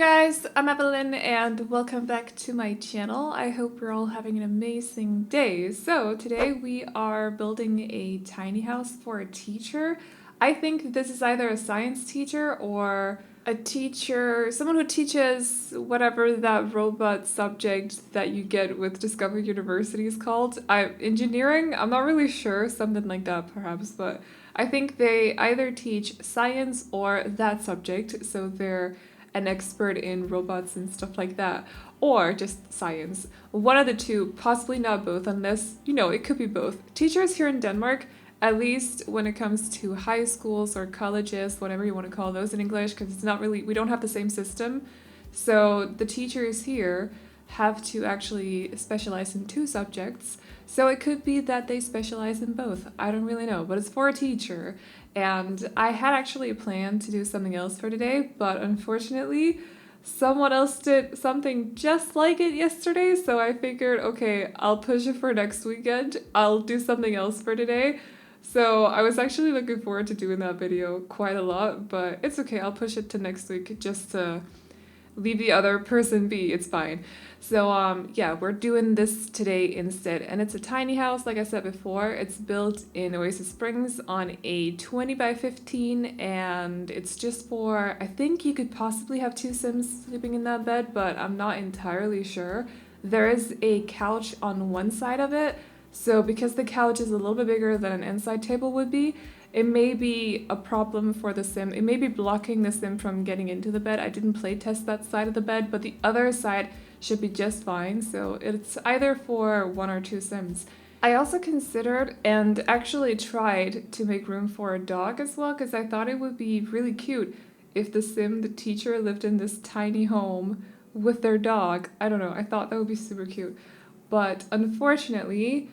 guys, I'm Aveline and welcome back to my channel. I hope you're all having an amazing day. So today we are building a tiny house for a teacher. I think this is either a science teacher or a teacher, someone who teaches whatever that robot subject that you get with Discovery University is called. Engineering? I'm not really sure, something like that perhaps, but I think they either teach science or that subject, so they're an expert in robots and stuff like that, or just science. One of the two, possibly not both, unless, it could be both. Teachers here in Denmark, at least when it comes to high schools or colleges, whatever you want to call those in English, because it's not really, we don't have the same system. So the teachers here have to actually specialize in two subjects. So it could be that they specialize in both. I don't really know, but it's for a teacher. And I had actually planned to do something else for today, but unfortunately, someone else did something just like it yesterday. So I figured, okay, I'll push it for next weekend. I'll do something else for today. So I was actually looking forward to doing that video quite a lot, but it's okay. I'll push it to next week just to leave the other person be. It's fine. So yeah, we're doing this today instead, and it's a tiny house. Like I said before, it's built in Oasis Springs on a 20 by 15, and it's just for, I think you could possibly have two Sims sleeping in that bed, but I'm not entirely sure. There is a couch on one side of it, so because the couch is a little bit bigger than an inside table would be, it may be a problem for the Sim. It may be blocking the Sim from getting into the bed. I didn't play test that side of the bed, but the other side should be just fine. So it's either for one or two Sims. I also considered and actually tried to make room for a dog as well, because I thought it would be really cute if the teacher, lived in this tiny home with their dog. I don't know. I thought that would be super cute. But unfortunately,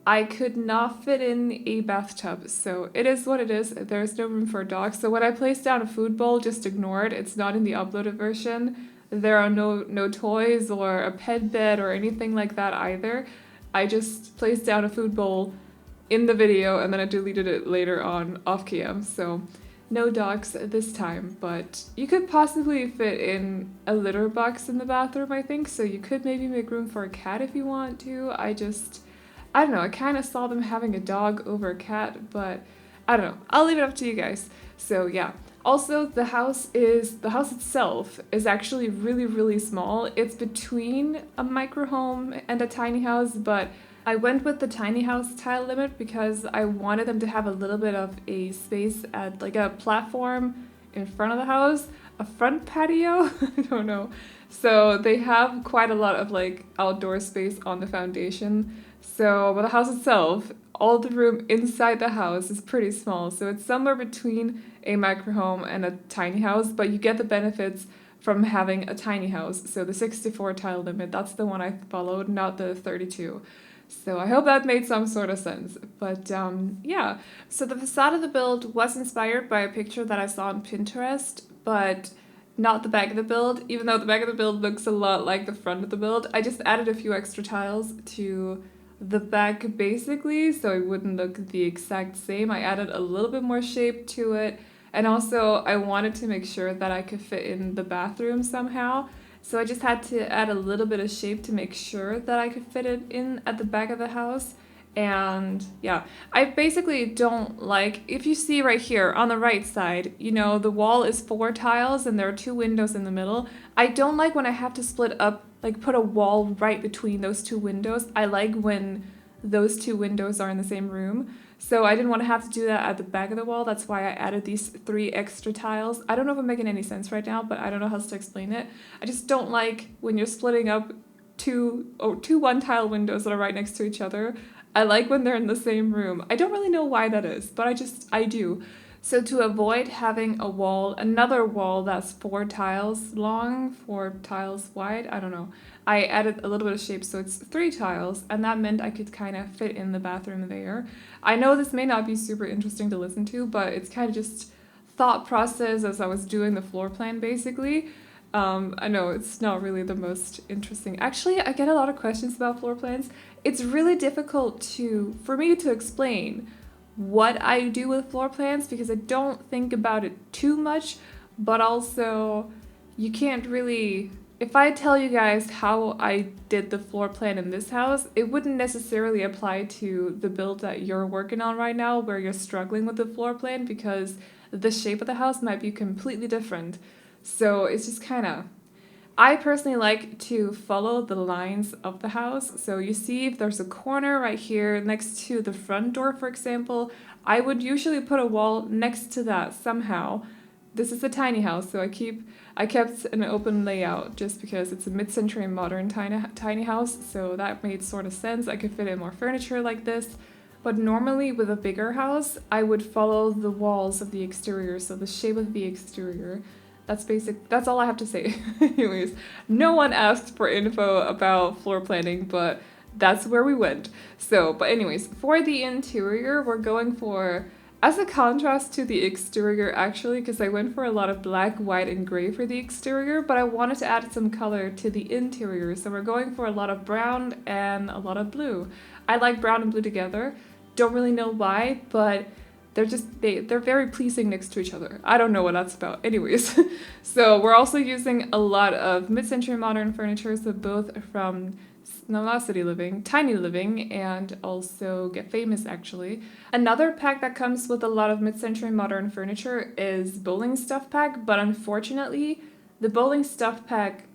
I could not fit in a bathtub, so it is what it is. There's no room for a dog. So when I placed down a food bowl, just ignore it. It's not in the uploaded version. There are no toys or a pet bed or anything like that either. I just placed down a food bowl in the video and then I deleted it later on off cam. So no dogs this time, but you could possibly fit in a litter box in the bathroom, I think. So you could maybe make room for a cat if you want to. I don't know, I kind of saw them having a dog over a cat, but I don't know. I'll leave it up to you guys. So yeah. Also, the house itself is actually really, really small. It's between a micro home and a tiny house, but I went with the tiny house tile limit because I wanted them to have a little bit of a space at like a platform in front of the house, a front patio, I don't know. So they have quite a lot of like outdoor space on the foundation. So, but the house itself, all the room inside the house is pretty small. So it's somewhere between a micro home and a tiny house, but you get the benefits from having a tiny house. So the 64 tile limit, that's the one I followed, not the 32. So I hope that made some sort of sense. But yeah, so the facade of the build was inspired by a picture that I saw on Pinterest, but not the back of the build. Even though the back of the build looks a lot like the front of the build, I just added a few extra tiles to the back basically, so it wouldn't look the exact same. I added a little bit more shape to it, and also I wanted to make sure that I could fit in the bathroom somehow. So I just had to add a little bit of shape to make sure that I could fit it in at the back of the house. And yeah, I basically don't like, if you see right here on the right side, the wall is 4 tiles and there are 2 windows in the middle. I don't like when I have to split up, like put a wall right between those 2 windows. I like when those 2 windows are in the same room. So I didn't want to have to do that at the back of the wall. That's why I added these 3 extra tiles. I don't know if I'm making any sense right now, but I don't know how else to explain it. I just don't like when you're splitting up two 1-tile windows that are right next to each other. I like when they're in the same room. I don't really know why that is, but I do. So to avoid having another wall that's 4 tiles long, 4 tiles wide, I don't know, I added a little bit of shape, so it's 3 tiles, and that meant I could kind of fit in the bathroom there. I know this may not be super interesting to listen to, but it's kind of just thought process as I was doing the floor plan, basically. I know it's not really the most interesting. Actually, I get a lot of questions about floor plans. It's really difficult for me to explain what I do with floor plans because I don't think about it too much, but also you can't really... If I tell you guys how I did the floor plan in this house, it wouldn't necessarily apply to the build that you're working on right now where you're struggling with the floor plan because the shape of the house might be completely different. So it's just kind of... I personally like to follow the lines of the house. So you see if there's a corner right here next to the front door, for example, I would usually put a wall next to that somehow. This is a tiny house, so I kept an open layout just because it's a mid-century modern tiny house, so that made sort of sense. I could fit in more furniture like this. But normally with a bigger house, I would follow the walls of the exterior, so the shape of the exterior. That's all I have to say. Anyways, no one asked for info about floor planning, but that's where we went. So, but anyways, for the interior, we're going for, as a contrast to the exterior actually, because I went for a lot of black, white, and gray for the exterior, but I wanted to add some color to the interior. So we're going for a lot of brown and a lot of blue. I like brown and blue together. Don't really know why, but they're very pleasing next to each other. I don't know what that's about. Anyways, so we're also using a lot of mid-century modern furniture, so both from not City Living, Tiny Living, and also Get Famous actually. Another pack that comes with a lot of mid-century modern furniture is Bowling Stuff Pack, but unfortunately, the Bowling Stuff Pack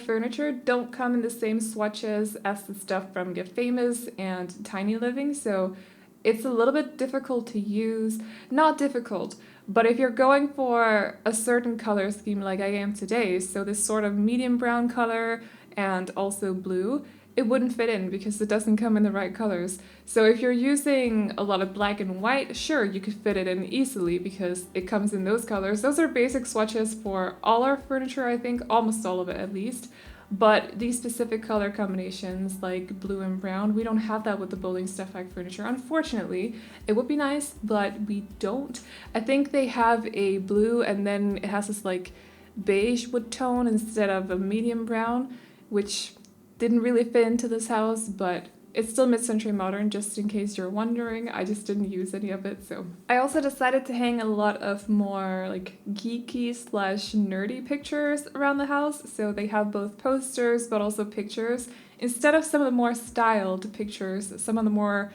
furniture don't come in the same swatches as the stuff from Get Famous and Tiny Living, so it's a little bit difficult to use. Not difficult, but if you're going for a certain color scheme like I am today, so this sort of medium brown color and also blue, it wouldn't fit in because it doesn't come in the right colors. So if you're using a lot of black and white, sure, you could fit it in easily because it comes in those colors. Those are basic swatches for all our furniture, I think, almost all of it at least. But these specific color combinations like blue and brown, we don't have that with the Bowling Stuff Pack furniture. Unfortunately, it would be nice, but we don't. I think they have a blue and then it has this like beige wood tone instead of a medium brown, which didn't really fit into this house, but it's still mid-century modern, just in case you're wondering. I just didn't use any of it, so. I also decided to hang a lot of more like geeky / nerdy pictures around the house. So they have both posters, but also pictures. Instead of some of the more styled pictures, some of the more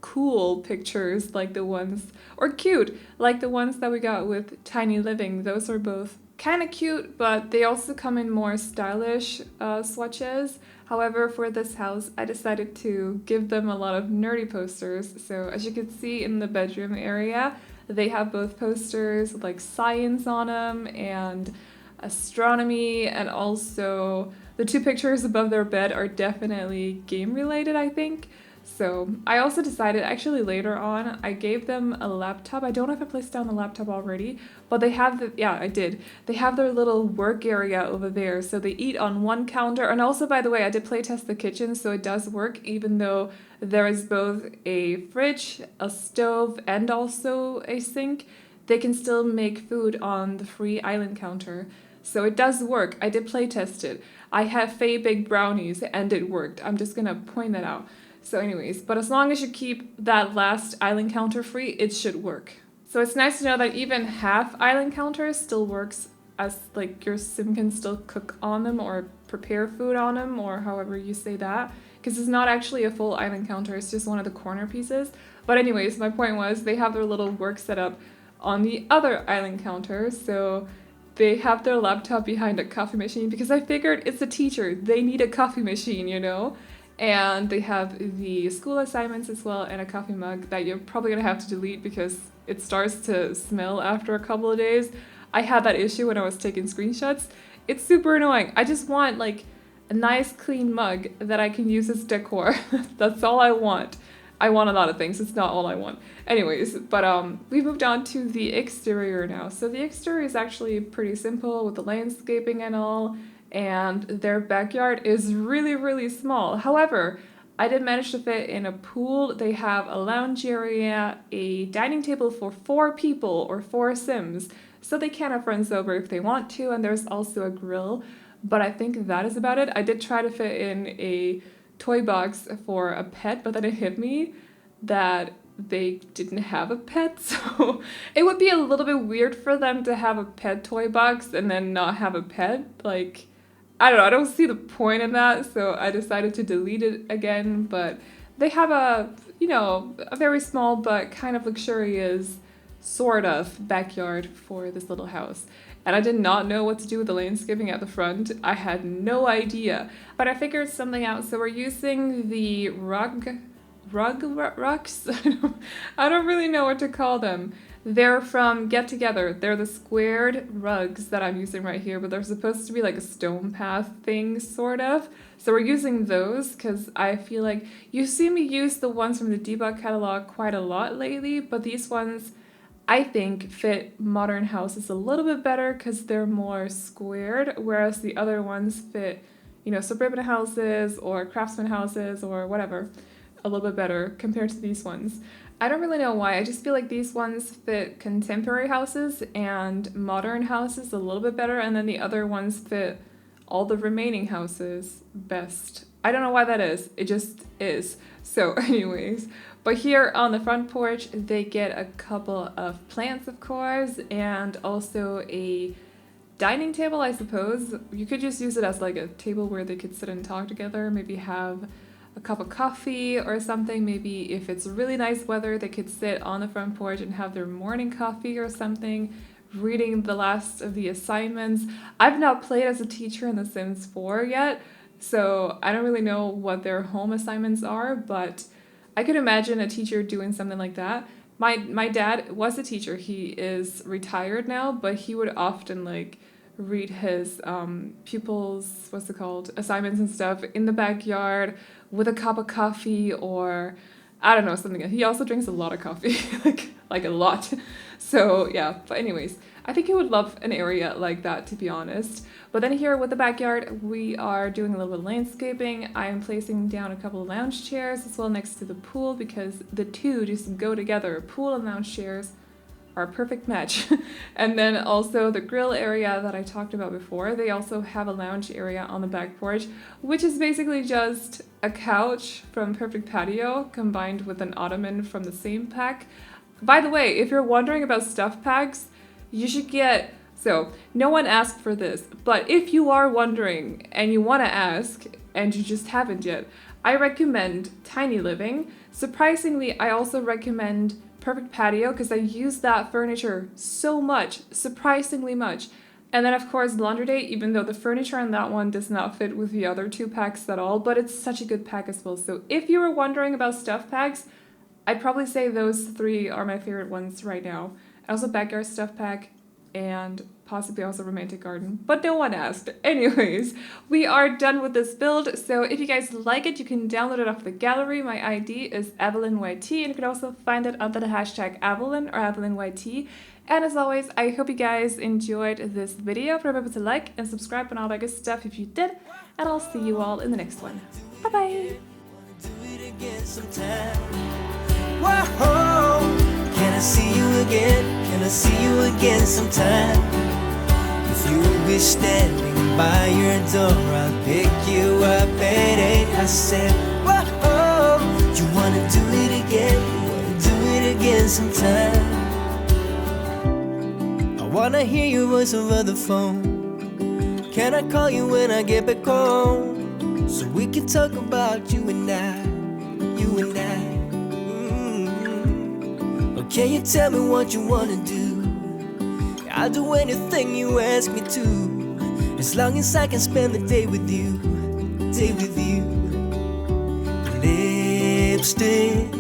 cool pictures like the ones, or cute, like the ones that we got with Tiny Living. Those are both kind of cute, but they also come in more stylish swatches. However, for this house, I decided to give them a lot of nerdy posters. So as you can see in the bedroom area, they have both posters with like science on them and astronomy, and also the two pictures above their bed are definitely game related, I think. So I also decided, actually later on, I gave them a laptop. I don't know if I placed down the laptop already, but they have I did. They have their little work area over there. So they eat on one counter. And also, by the way, I did playtest the kitchen, so it does work, even though there is both a fridge, a stove, and also a sink. They can still make food on the free island counter. So it does work. I did playtest it. I have Faye baked brownies, and it worked. I'm just gonna point that out. So anyways, but as long as you keep that last island counter free, it should work. So it's nice to know that even half island counters still works, as like your sim can still cook on them or prepare food on them, or however you say that, because it's not actually a full island counter, it's just one of the corner pieces. But anyways, my point was they have their little work setup on the other island counter, so they have their laptop behind a coffee machine because I figured it's a teacher, they need a coffee machine, you know? And they have the school assignments as well and a coffee mug that you're probably gonna have to delete because it starts to smell after a couple of days. I had that issue when I was taking screenshots. It's super annoying. I just want like a nice clean mug that I can use as decor. That's all I want. I want a lot of things, it's not all I want. Anyways, but we've moved on to the exterior now. So the exterior is actually pretty simple with the landscaping and all, and their backyard is really, really small. However, I did manage to fit in a pool. They have a lounge area, a dining table for 4 people or 4 Sims, so they can have friends over if they want to, and there's also a grill, but I think that is about it. I did try to fit in a toy box for a pet, but then it hit me that they didn't have a pet, so it would be a little bit weird for them to have a pet toy box and then not have a pet. Like, I don't know, I don't see the point in that, so I decided to delete it again. But they have a, a very small but kind of luxurious sort of backyard for this little house. And I did not know what to do with the landscaping at the front. I had no idea, but I figured something out. So we're using the rugs. I don't really know what to call them. They're from Get Together. They're the squared rugs that I'm using right here, but they're supposed to be like a stone path thing, sort of. So we're using those because I feel like you see me use the ones from the debug catalog quite a lot lately, but these ones I think fit modern houses a little bit better because they're more squared, whereas the other ones fit, suburban houses or craftsman houses or whatever a little bit better compared to these ones. I don't really know why. I just feel like these ones fit contemporary houses and modern houses a little bit better, and then the other ones fit all the remaining houses best. I don't know why that is. It just is. So anyways, but here on the front porch, they get a couple of plants, of course, and also a dining table, I suppose. You could just use it as like a table where they could sit and talk together, maybe have a cup of coffee or something. Maybe if it's really nice weather, they could sit on the front porch and have their morning coffee or something, reading the last of the assignments. I've not played as a teacher in The Sims 4 yet, so I don't really know what their home assignments are, but I could imagine a teacher doing something like that. My dad was a teacher. He is retired now, but he would often like read his pupils, assignments and stuff in the backyard with a cup of coffee, or I don't know, something. He also drinks a lot of coffee, like a lot. So yeah, but anyways, I think he would love an area like that, to be honest. But then here with the backyard, we are doing a little bit of landscaping. I am placing down a couple of lounge chairs as well next to the pool because the two just go together. Pool and lounge chairs are a perfect match. And then also the grill area that I talked about before, they also have a lounge area on the back porch, which is basically just a couch from Perfect Patio combined with an ottoman from the same pack. By the way, if you're wondering about stuff packs, you should get, so no one asked for this, but if you are wondering and you want to ask and you just haven't yet, I recommend Tiny Living. Surprisingly, I also recommend Perfect Patio because I use that furniture so much, surprisingly much. And then of course Laundry Day, even though the furniture on that one does not fit with the other two packs at all, but it's such a good pack as well. So if you were wondering about stuff packs, I'd probably say those three are my favorite ones right now. Also Backyard Stuff Pack and possibly also Romantic Garden, but no one asked. Anyways, we are done with this build, so if you guys like it, you can download it off the gallery. My ID is AvelineYT, and you can also find it under the hashtag Aveline or AvelineYT. And as always, I hope you guys enjoyed this video. Remember to like and subscribe and all that good stuff if you did, and I'll see you all in the next one. Bye-bye! Can I see you again? Can I see you again sometime? If you'll be standing by your door, I'll pick you up at 8. I said, whoa, you wanna do it again? You wanna do it again sometime? I wanna hear your voice over the phone. Can I call you when I get back home? So we can talk about you and I, you and I. Can you tell me what you wanna do? I'll do anything you ask me to, as long as I can spend the day with you, day with you. Lipstick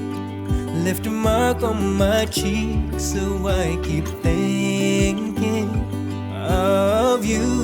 left a mark on my cheek, so I keep thinking of you.